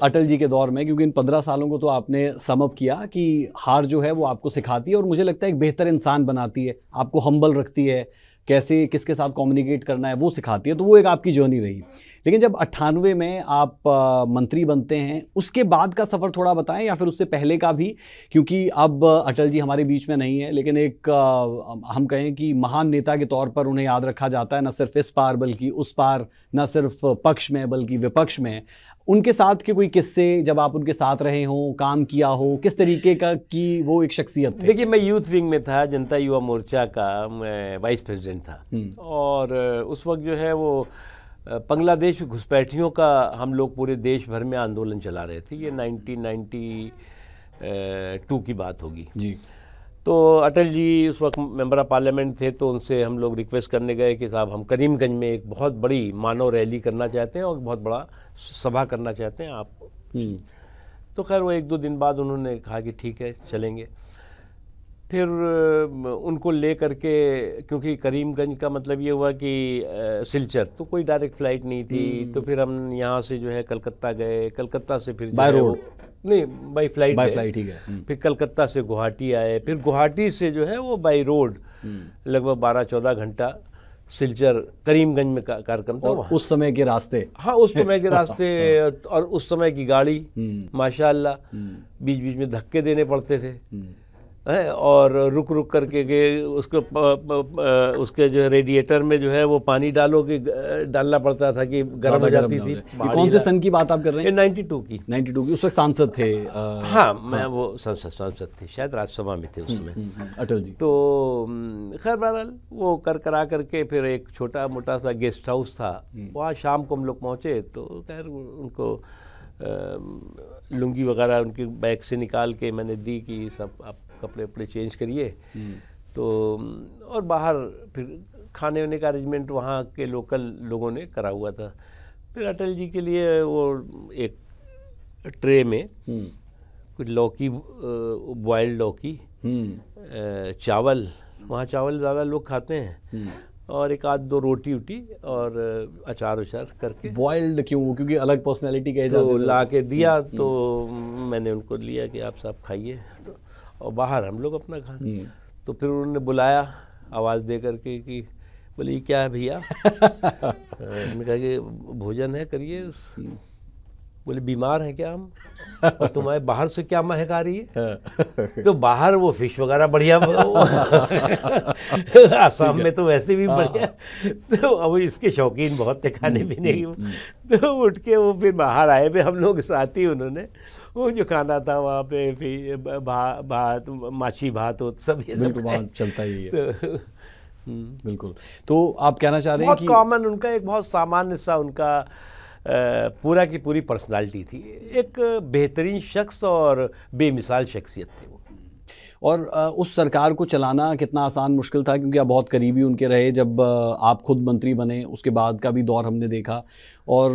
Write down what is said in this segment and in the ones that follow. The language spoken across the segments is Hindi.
अटल जी के दौर में, क्योंकि इन 15 सालों को तो आपने सम अप किया कि हार जो है वो आपको सिखाती है और मुझे लगता है एक बेहतर इंसान बनाती है, आपको हम्बल रखती है, कैसे किसके साथ कम्युनिकेट करना है वो सिखाती है, तो वो एक आपकी जर्नी रही। लेकिन जब 98 में आप मंत्री बनते हैं, उसके बाद का सफ़र थोड़ा बताएं, या फिर उससे पहले का भी, क्योंकि अब अटल जी हमारे बीच में नहीं है, लेकिन एक हम कहें कि महान नेता के तौर पर उन्हें याद रखा जाता है, न सिर्फ इस पार बल्कि उस पार, न सिर्फ पक्ष में बल्कि विपक्ष में। उनके साथ के कोई किस्से, जब आप उनके साथ रहे हों, काम किया हो, किस तरीके का की वो एक शख्सियत थे? देखिए, मैं यूथ विंग में था, जनता युवा मोर्चा का मैं वाइस प्रेसिडेंट था, और उस वक्त जो है वो बांग्लादेश घुसपैठियों का हम लोग पूरे देश भर में आंदोलन चला रहे थे। ये 1992 की बात होगी जी। तो अटल जी उस वक्त मेंबर ऑफ पार्लियामेंट थे, तो उनसे हम लोग रिक्वेस्ट करने गए कि साहब हम करीमगंज में एक बहुत बड़ी मानव रैली करना चाहते हैं और बहुत बड़ा सभा करना चाहते हैं आप। तो खैर वो 1-2 दिन बाद उन्होंने कहा कि ठीक है चलेंगे। फिर उनको ले करके, क्योंकि करीमगंज का मतलब ये हुआ कि सिलचर, तो कोई डायरेक्ट फ़्लाइट नहीं थी, तो फिर हम यहाँ से जो है कलकत्ता गए, कलकत्ता से फिर बाय रोड नहीं, बाई फ्लाइट ही गए, फिर कलकत्ता से गुवाहाटी आए, फिर गुवाहाटी से जो है वो बाई रोड लगभग 12-14 घंटा सिलचर करीमगंज में कार्यक्रम था। उस समय के रास्ते, हाँ उस समय के रास्ते और उस समय की गाड़ी माशाल्लाह, बीच बीच में धक्के देने पड़ते थे है, और रुक रुक करके गए, उसके जो है रेडिएटर में जो है वो पानी डालना पड़ता था कि गर्म हो जाती थी। कौन से सन की बात आप कर रहे हैं? 92 की। 92 की। उस वक्त सांसद थे? हाँ, मैं वो सांसद थे, शायद राज्यसभा में थे उसमें अटल जी। तो खैर बहरहाल वो करा करके फिर एक छोटा मोटा सा गेस्ट हाउस था, वहाँ शाम को हम लोग पहुँचे। तो खैर उनको लुंगी वगैरह उनकी बैग से निकाल के मैंने दी कि सब आप कपड़े वपड़े चेंज करिए। तो और बाहर फिर खाने वाने का अरेंजमेंट वहाँ के लोकल लोगों ने करा हुआ था। फिर अटल जी के लिए वो एक ट्रे में कुछ लौकी, बॉइल्ड लौकी, चावल, वहाँ चावल ज़्यादा लोग खाते हैं, और 1-2 रोटी और अचार उचार करके। बॉइल्ड क्यों? क्योंकि अलग पर्सनैलिटी कहे जाते, तो ला के दिया। तो मैंने उनको लिया कि आप साहब खाइए, तो और बाहर हम लोग अपना खा। तो फिर उन्होंने बुलाया आवाज़ दे करके कि बोले ये क्या है भैया? मैंने कहा कि भोजन है, करिए। बोले बीमार हैं क्या हम? और तुम्हारे बाहर से क्या महक आ रही है? तो बाहर वो फिश वगैरह बढ़िया, आसाम में तो वैसे भी बढ़िया। तो अब इसके शौकीन बहुत थे खाने पीने की। तो उठ के वो फिर बाहर आए भी हम लोग साथ ही, उन्होंने वो जो खाना था वहाँ पे फिर भात, माछी भात, वो सब ये सब चलता ही है। बिल्कुल। तो आप कहना चाह रहे हैं कि बहुत कॉमन, उनका एक बहुत सामान्य सा उनका पूरा की पूरी पर्सनालिटी थी, एक बेहतरीन शख्स और बेमिसाल शख्सियत थी वो। और उस सरकार को चलाना कितना आसान मुश्किल था, क्योंकि आप बहुत करीबी उनके रहे, जब आप खुद मंत्री बने उसके बाद का भी दौर हमने देखा। और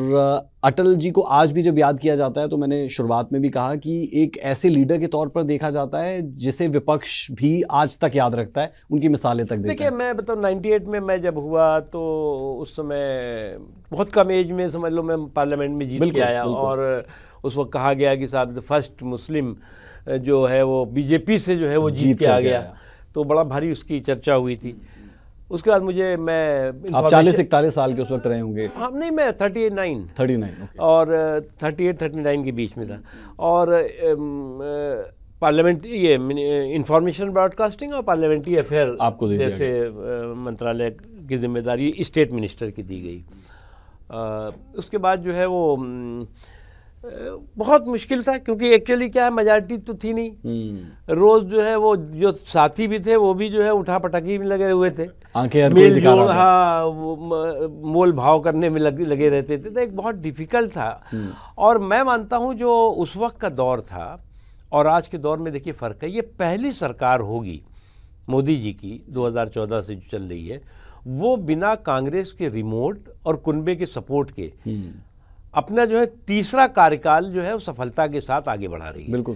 अटल जी को आज भी जब याद किया जाता है, तो मैंने शुरुआत में भी कहा कि एक ऐसे लीडर के तौर पर देखा जाता है जिसे विपक्ष भी आज तक याद रखता है, उनकी मिसालें तक देता है। देखिए, मैं बताऊँ 98 में मैं जब हुआ तो उस समय बहुत कम एज में समझ लो मैं पार्लियामेंट में जीत के आया। और उस वक्त कहा गया कि साहब द फर्स्ट मुस्लिम जो है वो बीजेपी से जो है वो जीत के आ गया। तो बड़ा भारी उसकी चर्चा हुई थी। उसके बाद मैं आप 40-41 साल के उस वक्त रहे होंगे? हाँ, नहीं, मैं 39 और 38-39 के बीच में था। और पार्लियामेंट ये इंफॉर्मेशन ब्रॉडकास्टिंग और पार्लियामेंट्री अफेयर आपको जैसे मंत्रालय की जिम्मेदारी स्टेट मिनिस्टर की दी गई। उसके बाद जो है वो बहुत मुश्किल था, क्योंकि एक्चुअली क्या है, मेजॉरिटी तो थी नहीं। रोज जो है वो जो साथी भी थे वो भी जो है उठा पटाखी में लगे हुए थे, मेल जोल, हाँ, मोल भाव करने में लगे रहते थे। तो एक बहुत डिफिकल्ट था। और मैं मानता हूँ जो उस वक्त का दौर था और आज के दौर में देखिए फ़र्क है। ये पहली सरकार होगी मोदी जी की 2014 से जो चल रही है, वो बिना कांग्रेस के रिमोट और कुनबे के सपोर्ट के अपना जो है तीसरा कार्यकाल जो है वो सफलता के साथ आगे बढ़ा रही है। बिल्कुल।